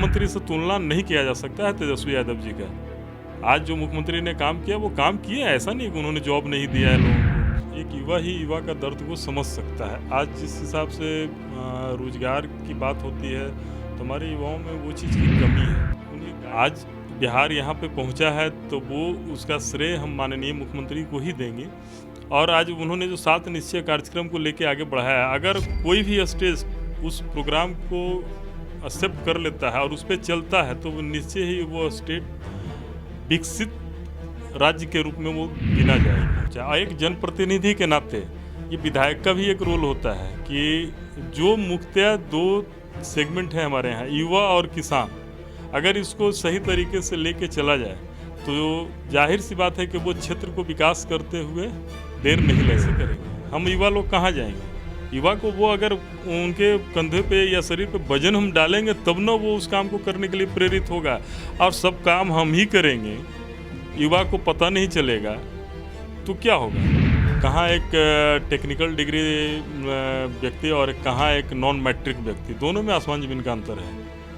मुख्यमंत्री से तुलना नहीं किया जा सकता है तेजस्वी यादव जी का। आज जो मुख्यमंत्री ने काम किया वो काम किए, ऐसा नहीं कि उन्होंने जॉब नहीं दिया है लोगों को। एक युवा ही युवा का दर्द को समझ सकता है। आज जिस हिसाब से रोजगार की बात होती है तो हमारे युवाओं में वो चीज़ की कमी है। आज बिहार यहाँ पे पहुँचा है तो वो उसका श्रेय हम माननीय मुख्यमंत्री को ही देंगे। और आज उन्होंने जो 7 निश्चय कार्यक्रम को लेके आगे बढ़ाया है, अगर कोई भी स्टेट उस प्रोग्राम को एक्सेप्ट कर लेता है और उस पर चलता है तो वो निश्चय ही वो स्टेट विकसित राज्य के रूप में वो गिना जाएगा। एक जनप्रतिनिधि के नाते ये विधायक का भी एक रोल होता है कि जो मुख्यतः 2 सेगमेंट है हमारे यहाँ, युवा और किसान, अगर इसको सही तरीके से लेके चला जाए तो जाहिर सी बात है कि वो क्षेत्र को विकास करते हुए देर नहीं कैसे करेंगे। हम युवा लोग कहाँ जाएंगे? युवा को वो अगर उनके कंधे पे या शरीर पे वजन हम डालेंगे तब ना वो उस काम को करने के लिए प्रेरित होगा। और सब काम हम ही करेंगे, युवा को पता नहीं चलेगा तो क्या होगा? कहाँ एक टेक्निकल डिग्री व्यक्ति और कहाँ एक नॉन मैट्रिक व्यक्ति, दोनों में आसमान ज़मीन का अंतर है।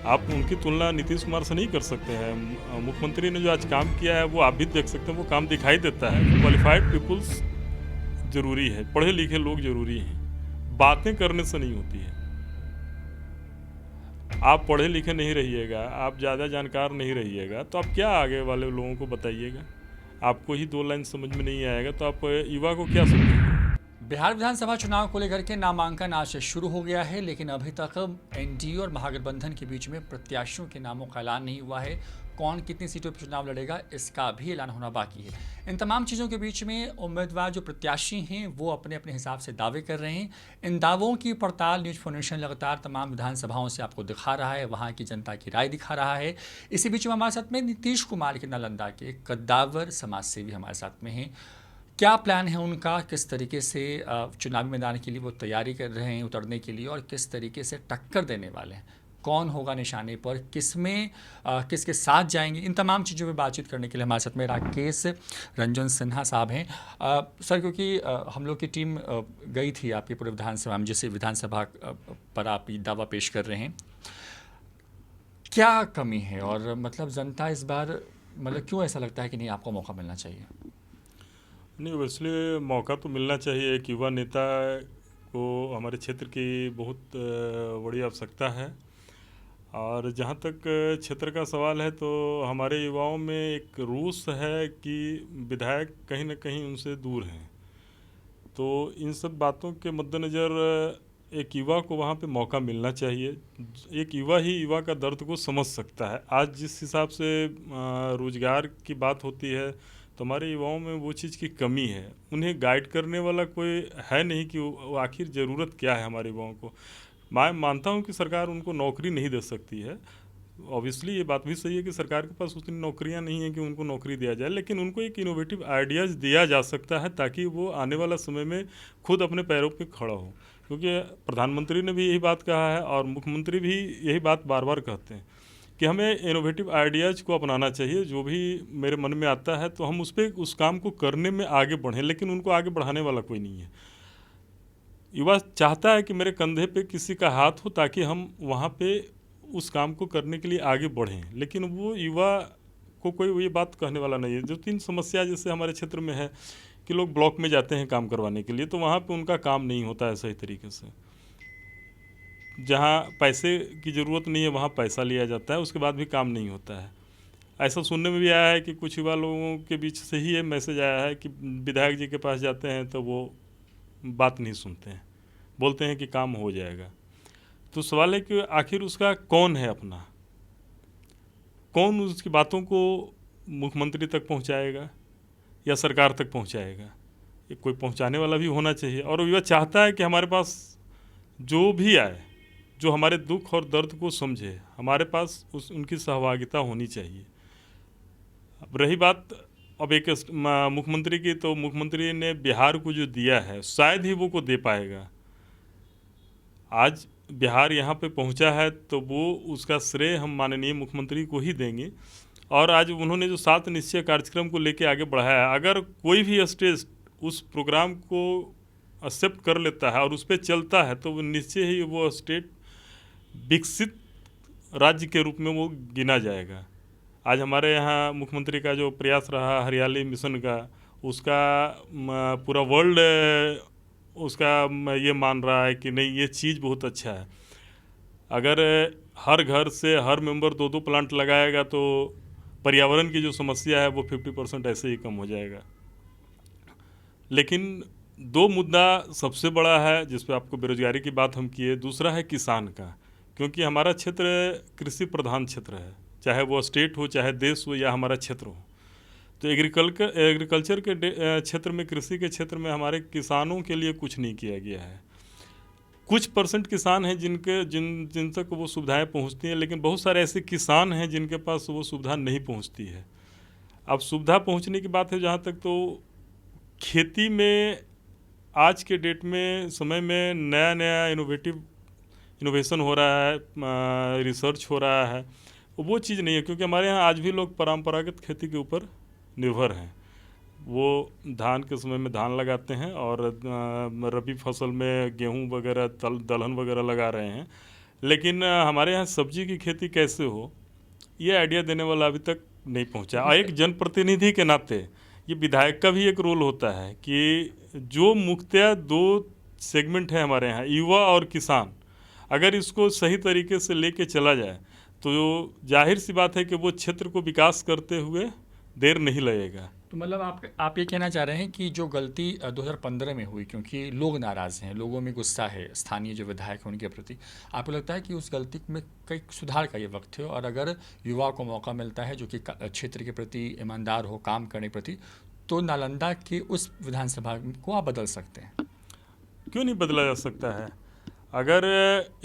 आप उनकी तुलना नीतीश कुमार से नहीं कर सकते हैं। मुख्यमंत्री ने जो आज काम किया है वो आप भी देख सकते हैं, वो काम दिखाई देता है। क्वालिफाइड पीपुल्स ज़रूरी है, पढ़े लिखे लोग ज़रूरी हैं, बातें करने से नहीं होती है। आप पढ़े लिखे नहीं रहिएगा, आप ज़्यादा जानकार नहीं रहिएगा तो आप क्या आगे वाले लोगों को बताइएगा? आपको ही 2 लाइन समझ में नहीं आएगा तो आप युवा को क्या समझेंगे? बिहार विधानसभा चुनाव को लेकर के नामांकन आज से शुरू हो गया है, लेकिन अभी तक एनडीए और महागठबंधन के बीच में प्रत्याशियों के नामों का ऐलान नहीं हुआ है। कौन कितनी सीटों पर चुनाव लड़ेगा इसका भी ऐलान होना बाकी है। इन तमाम चीज़ों के बीच में उम्मीदवार जो प्रत्याशी हैं वो अपने अपने हिसाब से दावे कर रहे हैं। इन दावों की पड़ताल न्यूज़ फाउंडेशन लगातार तमाम विधानसभाओं से आपको दिखा रहा है, वहाँ की जनता की राय दिखा रहा है। इसी बीच में हमारे साथ में नीतीश कुमार के नालंदा के कद्दावर समाजसेवी हमारे साथ में हैं। क्या प्लान है उनका, किस तरीके से चुनावी मैदान के लिए वो तैयारी कर रहे हैं उतरने के लिए, और किस तरीके से टक्कर देने वाले हैं, कौन होगा निशाने पर, किसमें किसके साथ जाएंगे, इन तमाम चीज़ों पे बातचीत करने के लिए हमारे साथ में राकेश रंजन सिन्हा साहब हैं। सर, क्योंकि हम लोग की टीम गई थी आपकी पूरे विधानसभा में, जिसे विधानसभा पर आप दावा पेश कर रहे हैं, क्या कमी है और मतलब जनता इस बार मतलब क्यों ऐसा लगता है कि नहीं आपको मौका मिलना चाहिए? नहीं, वैसे मौका तो मिलना चाहिए। एक युवा नेता को हमारे क्षेत्र की बहुत बड़ी आवश्यकता है। और जहाँ तक क्षेत्र का सवाल है तो हमारे युवाओं में एक रोष है कि विधायक कहीं ना कहीं उनसे दूर हैं। तो इन सब बातों के मद्देनज़र एक युवा को वहाँ पे मौका मिलना चाहिए। एक युवा ही युवा का दर्द को समझ सकता है। आज जिस हिसाब से रोजगार की बात होती है तो हमारे युवाओं में वो चीज़ की कमी है। उन्हें गाइड करने वाला कोई है नहीं कि वो आखिर ज़रूरत क्या है हमारे युवाओं को। मैं मानता हूँ कि सरकार उनको नौकरी नहीं दे सकती है। ऑब्वियसली ये बात भी सही है कि सरकार के पास उतनी नौकरियां नहीं हैं कि उनको नौकरी दिया जाए, लेकिन उनको एक इनोवेटिव आइडियाज़ दिया जा सकता है ताकि वो आने वाला समय में खुद अपने पैरों पे खड़ा हो। क्योंकि प्रधानमंत्री ने भी यही बात कहा है और मुख्यमंत्री भी यही बात बार बार कहते हैं कि हमें इनोवेटिव आइडियाज़ को अपनाना चाहिए। जो भी मेरे मन में आता है तो हम उस काम को करने में आगे बढ़ें, लेकिन उनको आगे बढ़ाने वाला कोई नहीं है। युवा चाहता है कि मेरे कंधे पे किसी का हाथ हो ताकि हम वहाँ पे उस काम को करने के लिए आगे बढ़ें, लेकिन वो युवा को कोई ये बात कहने वाला नहीं है। जो 3 समस्या जैसे हमारे क्षेत्र में है कि लोग ब्लॉक में जाते हैं काम करवाने के लिए तो वहाँ पे उनका काम नहीं होता है सही तरीके से। जहाँ पैसे की ज़रूरत नहीं है वहाँ पैसा लिया जाता है, उसके बाद भी काम नहीं होता है। ऐसा सुनने में भी आया है कि कुछ युवा लोगों के बीच से ही ये मैसेज आया है कि विधायक जी के पास जाते हैं तो वो बात नहीं सुनते हैं, बोलते हैं कि काम हो जाएगा। तो सवाल है कि आखिर उसका कौन है अपना, कौन उसकी बातों को मुख्यमंत्री तक पहुंचाएगा या सरकार तक पहुंचाएगा? ये कोई पहुंचाने वाला भी होना चाहिए। और युवा चाहता है कि हमारे पास जो भी आए, जो हमारे दुख और दर्द को समझे, हमारे पास उनकी सहभागिता होनी चाहिए। अब रही बात अब एक मुख्यमंत्री की, तो मुख्यमंत्री ने बिहार को जो दिया है शायद ही वो को दे पाएगा। आज बिहार यहाँ पे पहुँचा है तो वो उसका श्रेय हम माननीय मुख्यमंत्री को ही देंगे। और आज उन्होंने जो 7 निश्चय कार्यक्रम को लेके आगे बढ़ाया है, अगर कोई भी स्टेट उस प्रोग्राम को एक्सेप्ट कर लेता है और उस पर चलता है तो वो निश्चय ही वो स्टेट विकसित राज्य के रूप में वो गिना जाएगा। आज हमारे यहाँ मुख्यमंत्री का जो प्रयास रहा हरियाली मिशन का, उसका पूरा वर्ल्ड उसका ये मान रहा है कि नहीं, ये चीज़ बहुत अच्छा है। अगर हर घर से हर मेंबर 2-2 प्लांट लगाएगा तो पर्यावरण की जो समस्या है वो 50% ऐसे ही कम हो जाएगा। लेकिन 2 मुद्दा सबसे बड़ा है जिस पे आपको बेरोजगारी की बात हम किए, दूसरा है किसान का, क्योंकि हमारा क्षेत्र कृषि प्रधान क्षेत्र है, चाहे वो स्टेट हो, चाहे देश हो, या हमारा क्षेत्र हो। तो एग्रीकल्चर के क्षेत्र में, कृषि के क्षेत्र में हमारे किसानों के लिए कुछ नहीं किया गया है। कुछ परसेंट किसान हैं जिन तक वो सुविधाएं पहुंचती हैं, लेकिन बहुत सारे ऐसे किसान हैं जिनके पास वो सुविधा नहीं पहुंचती है। अब सुविधा पहुंचने की बात है जहाँ तक, तो खेती में आज के डेट में समय में नया नया इनोवेशन हो रहा है, रिसर्च हो रहा है, वो चीज़ नहीं है, क्योंकि हमारे यहाँ आज भी लोग परंपरागत खेती के ऊपर निर्भर हैं। वो धान के समय में धान लगाते हैं और रबी फसल में गेहूं वगैरह दलहन वगैरह लगा रहे हैं। लेकिन हमारे यहाँ सब्जी की खेती कैसे हो, ये आइडिया देने वाला अभी तक नहीं पहुंचा। और एक जनप्रतिनिधि के नाते ये विधायक का भी एक रोल होता है कि जो मुख्यतः 2 सेगमेंट है हमारे यहाँ, युवा और किसान, अगर इसको सही तरीके से लेके चला जाए तो जाहिर सी बात है कि वो क्षेत्र को विकास करते हुए देर नहीं लगेगा। तो मतलब आप ये कहना चाह रहे हैं कि जो गलती 2015 में हुई, क्योंकि लोग नाराज़ हैं, लोगों में गुस्सा है स्थानीय जो विधायक हैं उनके प्रति, आपको लगता है कि उस गलती में कई सुधार का ये वक्त है, और अगर युवा को मौका मिलता है जो कि क्षेत्र के प्रति ईमानदार हो, काम करने के प्रति, तो नालंदा के उस विधानसभा को आप बदल सकते हैं? क्यों नहीं बदला जा सकता है? अगर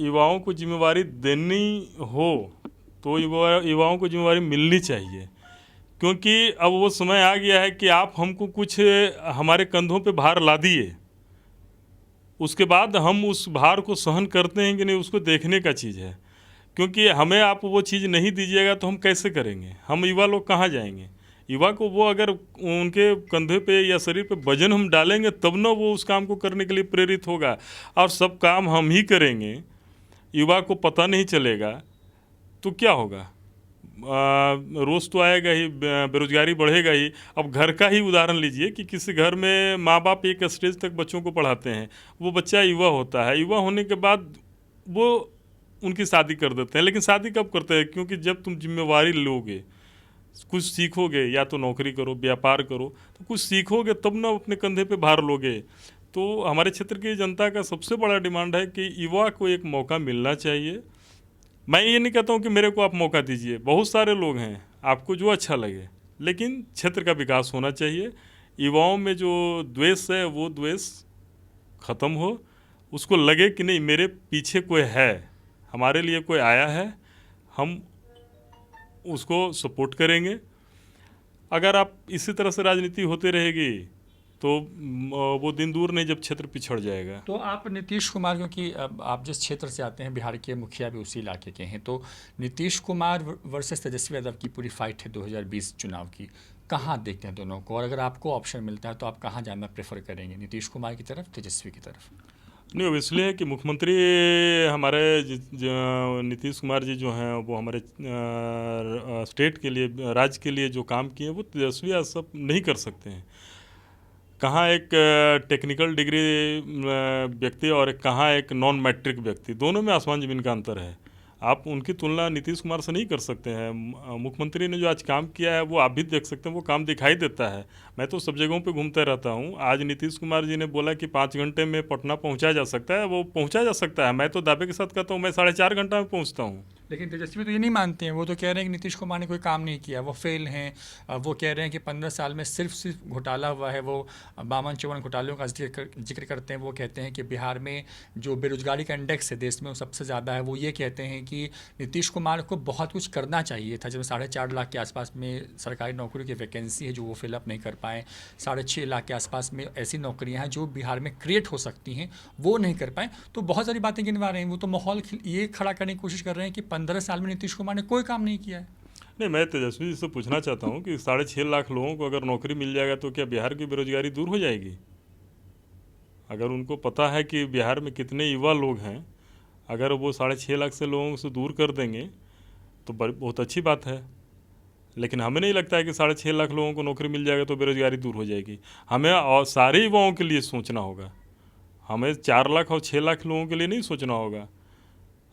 युवाओं को जिम्मेवारी देनी हो तो युवाओं को जिम्मेवारी मिलनी चाहिए, क्योंकि अब वो समय आ गया है कि आप हमको कुछ हमारे कंधों पे भार ला दिए, उसके बाद हम उस भार को सहन करते हैं कि नहीं, उसको देखने का चीज़ है। क्योंकि हमें आप वो चीज़ नहीं दीजिएगा तो हम कैसे करेंगे? हम युवा लोग कहाँ जाएंगे? युवा को वो अगर उनके कंधे पे या शरीर पे वजन हम डालेंगे तब ना वो उस काम को करने के लिए प्रेरित होगा। और सब काम हम ही करेंगे, युवा को पता नहीं चलेगा, तो क्या होगा? रोज़ तो आएगा ही, बेरोजगारी बढ़ेगा ही। अब घर का ही उदाहरण लीजिए कि किसी घर में माँ बाप एक स्टेज तक बच्चों को पढ़ाते हैं, वो बच्चा युवा होता है, युवा होने के बाद वो उनकी शादी कर देते हैं। लेकिन शादी कब करते हैं? क्योंकि जब तुम जिम्मेवारी लोगे, कुछ सीखोगे, या तो नौकरी करो, व्यापार करो, तो कुछ सीखोगे तब ना अपने कंधे पे भार लोगे। तो हमारे क्षेत्र की जनता का सबसे बड़ा डिमांड है कि युवा को एक मौका मिलना चाहिए। मैं ये नहीं कहता हूँ कि मेरे को आप मौका दीजिए, बहुत सारे लोग हैं, आपको जो अच्छा लगे, लेकिन क्षेत्र का विकास होना चाहिए। युवाओं में जो द्वेष है वो द्वेष ख़त्म हो, उसको लगे कि नहीं मेरे पीछे कोई है, हमारे लिए कोई आया है, हम उसको सपोर्ट करेंगे। अगर आप इसी तरह से राजनीति होते रहेगी तो वो दिन दूर नहीं जब क्षेत्र पिछड़ जाएगा। तो आप नीतीश कुमार, क्योंकि आप जिस क्षेत्र से आते हैं, बिहार के मुखिया भी उसी इलाके के हैं, तो नीतीश कुमार वर्सेस तेजस्वी यादव की पूरी फाइट है 2020 चुनाव की, कहाँ देखते हैं दोनों को? और अगर आपको ऑप्शन मिलता है तो आप कहाँ जाना प्रेफर करेंगे, नीतीश कुमार की तरफ, तेजस्वी की तरफ? नहीं, अब इसलिए है कि मुख्यमंत्री हमारे नीतीश कुमार जी जो हैं वो हमारे स्टेट के लिए, राज्य के लिए जो काम किए वो तेजस्वी यादव सब नहीं कर सकते हैं। कहाँ एक टेक्निकल डिग्री व्यक्ति और कहाँ एक नॉन मैट्रिक व्यक्ति, दोनों में आसमान ज़मीन का अंतर है। आप उनकी तुलना नीतीश कुमार से नहीं कर सकते हैं। मुख्यमंत्री ने जो आज काम किया है वो आप भी देख सकते हैं, वो काम दिखाई देता है। मैं तो सब जगहों पे घूमता रहता हूँ। आज नीतीश कुमार जी ने बोला कि 5 घंटे में पटना पहुँचा जा सकता है, वो पहुँचा जा सकता है। मैं तो दावे के साथ कहता हूँ मैं 4.5 घंटा में पहुँचता हूँ। लेकिन तेजस्वी तो ये नहीं मानते हैं, वो तो कह रहे हैं कि नीतीश कुमार ने कोई काम नहीं किया, वो फेल हैं। वो कह रहे हैं कि 15 साल में सिर्फ घोटाला हुआ है। वो 52-54 घोटालों का जिक्र करते हैं। वो कहते हैं कि बिहार में जो बेरोजगारी का इंडेक्स है देश में वो सबसे ज़्यादा है। वो ये कहते हैं कि नीतीश कुमार को बहुत कुछ करना चाहिए था। जब 4.5 लाख के आसपास में सरकारी नौकरी की वैकेंसी है जो वो फिलअप नहीं कर पाए, 6.5 लाख के आसपास में ऐसी नौकरियां हैं जो बिहार में क्रिएट हो सकती हैं, वो नहीं कर पाए। तो बहुत सारी बातें गिनवा रहे हैं। वो तो माहौल ये खड़ा करने की कोशिश कर रहे हैं कि 15 साल में नीतीश कुमार ने कोई काम नहीं किया है। नहीं, मैं तेजस्वी जी से पूछना चाहता हूँ कि 6.5 लाख लोगों को अगर नौकरी मिल जाएगा तो क्या बिहार की बेरोजगारी दूर हो जाएगी? अगर उनको पता है कि बिहार में कितने युवा लोग हैं, अगर वो 6.5 लाख से लोगों से दूर कर देंगे तो बहुत अच्छी बात है। लेकिन हमें नहीं लगता है कि 6.5 लाख लोगों को नौकरी मिल जाएगा तो बेरोजगारी दूर हो जाएगी। हमें और सारे युवाओं के लिए सोचना होगा। हमें 4 लाख और 6 लाख लोगों के लिए नहीं सोचना होगा।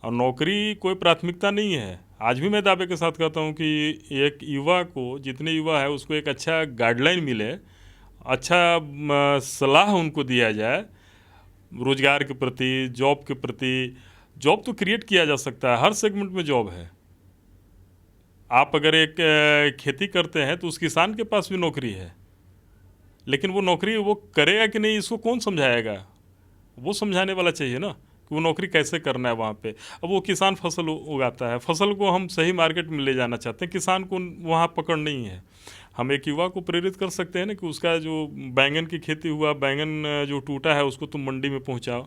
और नौकरी कोई प्राथमिकता नहीं है। आज भी मैं दावे के साथ कहता हूँ कि एक युवा को, जितने युवा है उसको एक अच्छा गाइडलाइन मिले, अच्छा सलाह उनको दिया जाए रोजगार के प्रति, जॉब के प्रति। जॉब तो क्रिएट किया जा सकता है, हर सेगमेंट में जॉब है। आप अगर एक खेती करते हैं तो उस किसान के पास भी नौकरी है, लेकिन वो नौकरी वो करेगा कि नहीं इसको कौन समझाएगा? वो समझाने वाला चाहिए ना कि वो नौकरी कैसे करना है वहाँ पे। अब वो किसान फसल उगाता है, फसल को हम सही मार्केट में ले जाना चाहते हैं, किसान को वहाँ पकड़ नहीं है। हम एक युवा को प्रेरित कर सकते हैं ना कि उसका जो बैंगन की खेती हुआ, बैंगन जो टूटा है उसको तुम मंडी में पहुँचाओ।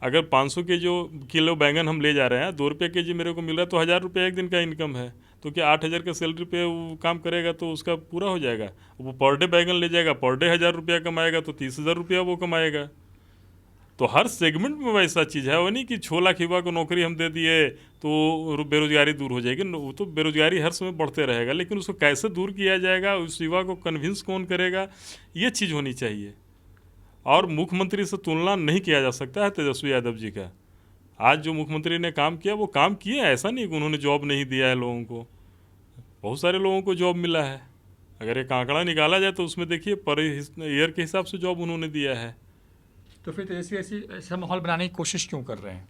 अगर 500 के जो किलो बैंगन हम ले जा रहे हैं, 2 रुपये के जी मेरे को मिल रहा है, तो 1000 रुपये एक दिन का इनकम है। तो क्या 8000 का सैलरी पे वो काम करेगा तो उसका पूरा हो जाएगा? वो पर डे बैंगन ले जाएगा, पर डे 1000 रुपया कमाएगा, तो 30,000 रुपया वो कमाएगा। तो हर सेगमेंट में वैसा चीज़ है। वो नहीं कि 6 लाख युवा को नौकरी हम दे दिए तो बेरोजगारी दूर हो जाएगी। वो तो बेरोजगारी हर समय बढ़ते रहेगा, लेकिन उसको कैसे दूर किया जाएगा, उस युवा को कन्विंस कौन करेगा, ये चीज़ होनी चाहिए। और मुख्यमंत्री से तुलना नहीं किया जा सकता है तेजस्वी यादव जी का। आज जो मुख्यमंत्री ने काम किया वो काम किए, ऐसा नहीं कि उन्होंने जॉब नहीं दिया है लोगों को। बहुत सारे लोगों को जॉब मिला है। अगर एक आंकड़ा निकाला जाए तो उसमें देखिए पर ईयर के हिसाब से जॉब उन्होंने दिया है। तो फिर तेजस्वी ऐसा माहौल बनाने की कोशिश क्यों कर रहे हैं?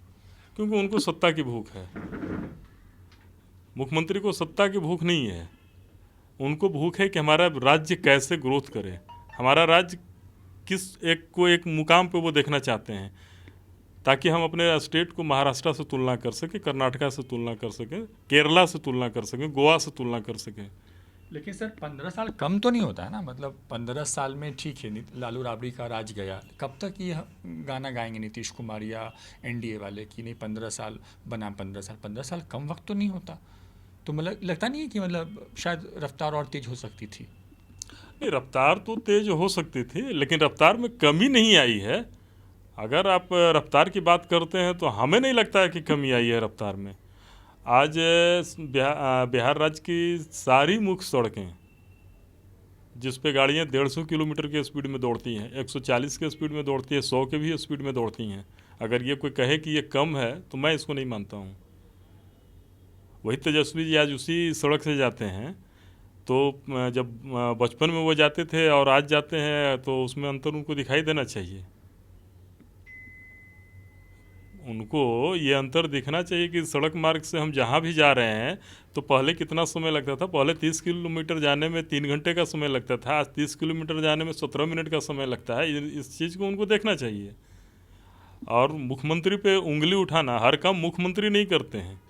क्योंकि उनको सत्ता की भूख है। मुख्यमंत्री को सत्ता की भूख नहीं है, उनको भूख है कि हमारा राज्य कैसे ग्रोथ करे, हमारा राज्य एक मुकाम पे वो देखना चाहते हैं, ताकि हम अपने स्टेट को महाराष्ट्र से तुलना कर सकें, कर्नाटका से तुलना कर सकें, केरला से तुलना कर सकें, गोवा से तुलना कर सकें। लेकिन सर 15 साल कम तो नहीं होता है ना? मतलब 15 साल में ठीक है, लालू राबड़ी का राज गया, कब तक ये गाना गाएंगे नीतीश कुमार या एनडीए वाले कि नहीं 15 साल बना 15 साल कम वक्त तो नहीं होता? तो मतलब लगता नहीं है कि मतलब शायद रफ्तार और तेज हो सकती थी? नहीं, रफ्तार तो तेज हो सकती थी, लेकिन रफ्तार में कमी नहीं आई है। अगर आप रफ्तार की बात करते हैं तो हमें नहीं लगता है कि कमी आई है रफ्तार में। आज बिहार राज्य की सारी मुख्य सड़कें जिस पे गाड़ियाँ 150 किलोमीटर की स्पीड में दौड़ती हैं, 140 के स्पीड में दौड़ती है, 100 के भी स्पीड में दौड़ती हैं, अगर ये कोई कहे कि ये कम है तो मैं इसको नहीं मानता हूँ। वही तेजस्वी जी आज उसी सड़क से जाते हैं, तो जब बचपन में वो जाते थे और आज जाते हैं तो उसमें अंतर उनको दिखाई देना चाहिए। उनको ये अंतर दिखना चाहिए कि सड़क मार्ग से हम जहाँ भी जा रहे हैं तो पहले कितना समय लगता था। पहले 30 किलोमीटर जाने में 3 घंटे का समय लगता था, आज 30 किलोमीटर जाने में 17 मिनट का समय लगता है। इस चीज़ को उनको देखना चाहिए। और मुख्यमंत्री पे उंगली उठाना, हर काम मुख्यमंत्री नहीं करते हैं,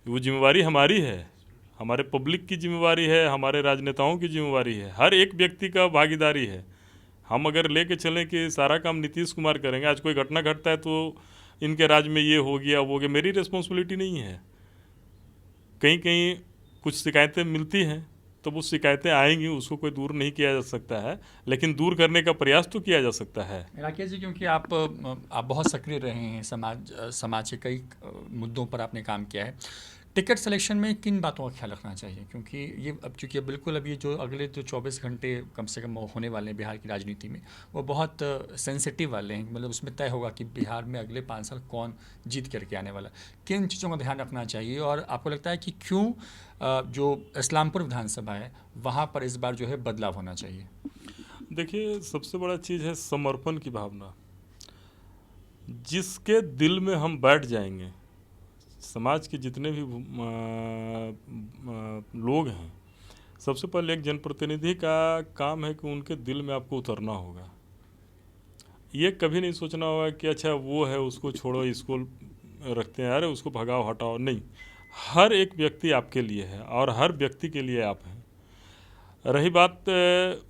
वो जिम्मेवारी हमारी है, हमारे पब्लिक की जिम्मेवारी है, हमारे राजनेताओं की जिम्मेवारी है, हर एक व्यक्ति का भागीदारी है। हम अगर लेके चलें कि सारा काम नीतीश कुमार करेंगे, आज कोई घटना घटता है तो इनके राज्य में ये हो गया वो हो गया, मेरी रिस्पॉन्सिबिलिटी नहीं है। कहीं कहीं कुछ शिकायतें मिलती हैं तो वो शिकायतें आएंगी, उसको कोई दूर नहीं किया जा सकता है, लेकिन दूर करने का प्रयास तो किया जा सकता है। राकेश जी, क्योंकि आप बहुत सक्रिय रहे हैं, समाज के कई मुद्दों पर आपने काम किया है, टिकट सिलेक्शन में किन बातों का ख्याल रखना चाहिए? क्योंकि ये अब चूँकि बिल्कुल अभी जो अगले जो 24 घंटे कम से कम होने वाले हैं बिहार की राजनीति में, वो बहुत सेंसिटिव वाले हैं। मतलब उसमें तय होगा कि बिहार में अगले 5 साल कौन जीत करके आने वाला। किन चीज़ों का ध्यान रखना चाहिए और आपको लगता है कि क्यों जो इस्लामपुर विधानसभा है वहाँ पर इस बार जो है बदलाव होना चाहिए? देखिए, सबसे बड़ा चीज़ है समर्पण की भावना। जिसके दिल में हम बैठ जाएंगे, समाज के जितने भी लोग हैं, सबसे पहले एक जनप्रतिनिधि का काम है कि उनके दिल में आपको उतरना होगा। ये कभी नहीं सोचना होगा कि अच्छा वो है उसको छोड़ो, इसको रखते हैं, अरे उसको भगाओ हटाओ, नहीं। हर एक व्यक्ति आपके लिए है और हर व्यक्ति के लिए आप हैं। रही बात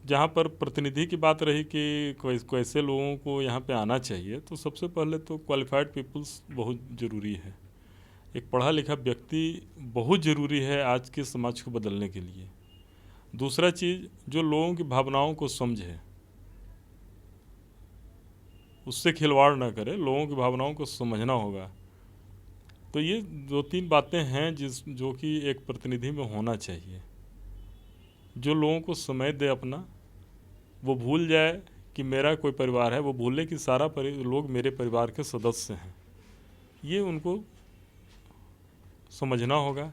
जहाँ पर प्रतिनिधि की बात रही कि कैसे लोगों को यहाँ पे आना चाहिए, तो सबसे पहले तो क्वालिफाइड पीपल्स बहुत ज़रूरी है। एक पढ़ा लिखा व्यक्ति बहुत ज़रूरी है आज के समाज को बदलने के लिए। दूसरा चीज़, जो लोगों की भावनाओं को समझे, उससे खिलवाड़ ना करे, लोगों की भावनाओं को समझना होगा। तो ये 2-3 बातें हैं जो कि एक प्रतिनिधि में होना चाहिए। जो लोगों को समय दे अपना, वो भूल जाए कि मेरा कोई परिवार है, वो भूले कि सारा लोग मेरे परिवार के सदस्य हैं। ये उनको समझना होगा।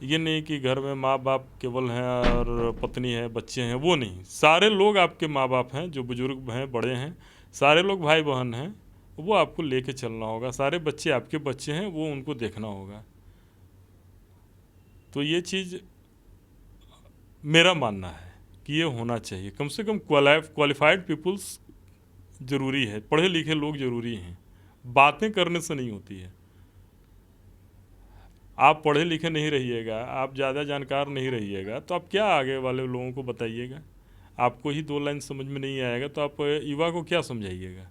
ये नहीं कि घर में माँ बाप केवल हैं और पत्नी है, बच्चे हैं, वो नहीं। सारे लोग आपके माँ बाप हैं, जो बुजुर्ग हैं, बड़े हैं, सारे लोग भाई बहन हैं, वो आपको लेके चलना होगा। सारे बच्चे आपके बच्चे हैं, वो उनको देखना होगा। तो ये चीज़ मेरा मानना है कि ये होना चाहिए। कम से कम क्वालिफाइड पीपुल्स ज़रूरी है, पढ़े लिखे लोग ज़रूरी हैं। बातें करने से नहीं होती है। आप पढ़े लिखे नहीं रहिएगा, आप ज़्यादा जानकार नहीं रहिएगा, तो आप क्या आगे वाले लोगों को बताइएगा? आपको ही 2 लाइन समझ में नहीं आएगा, तो आप युवा को क्या समझाइएगा?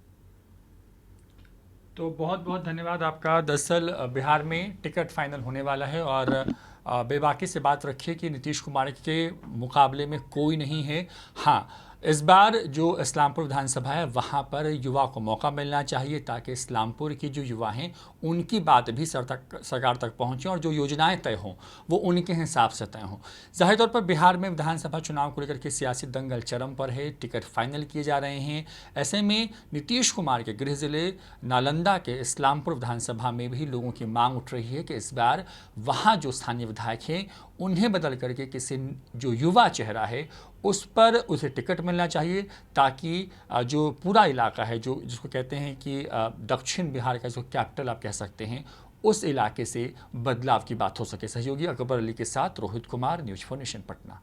तो बहुत बहुत धन्यवाद आपका। दरअसल बिहार में टिकट फाइनल होने वाला है और बेबाकी से बात रखिए कि नीतीश कुमार के मुकाबले में कोई नहीं है। हाँ, इस बार जो इस्लामपुर विधानसभा है वहाँ पर युवा को मौका मिलना चाहिए ताकि इस्लामपुर की जो युवा हैं उनकी बात भी सरकार तक पहुँचे और जो योजनाएं तय हों वो उनके हिसाब से तय हों। जाहिर तौर पर बिहार में विधानसभा चुनाव को लेकर के सियासी दंगल चरम पर है, टिकट फाइनल किए जा रहे हैं। ऐसे में नीतीश कुमार के गृह जिले नालंदा के इस्लामपुर विधानसभा में भी लोगों की मांग उठ रही है कि इस बार वहाँ जो स्थानीय विधायक हैं उन्हें बदल करके किसी जो युवा चेहरा है उस पर उसे टिकट मिलना चाहिए ताकि जो पूरा इलाका है, जो जिसको कहते हैं कि दक्षिण बिहार का जो कैपिटल आप कह सकते हैं, उस इलाके से बदलाव की बात हो सके। सहयोगी अकबर अली के साथ रोहित कुमार, न्यूज़ 4 नेशन, पटना।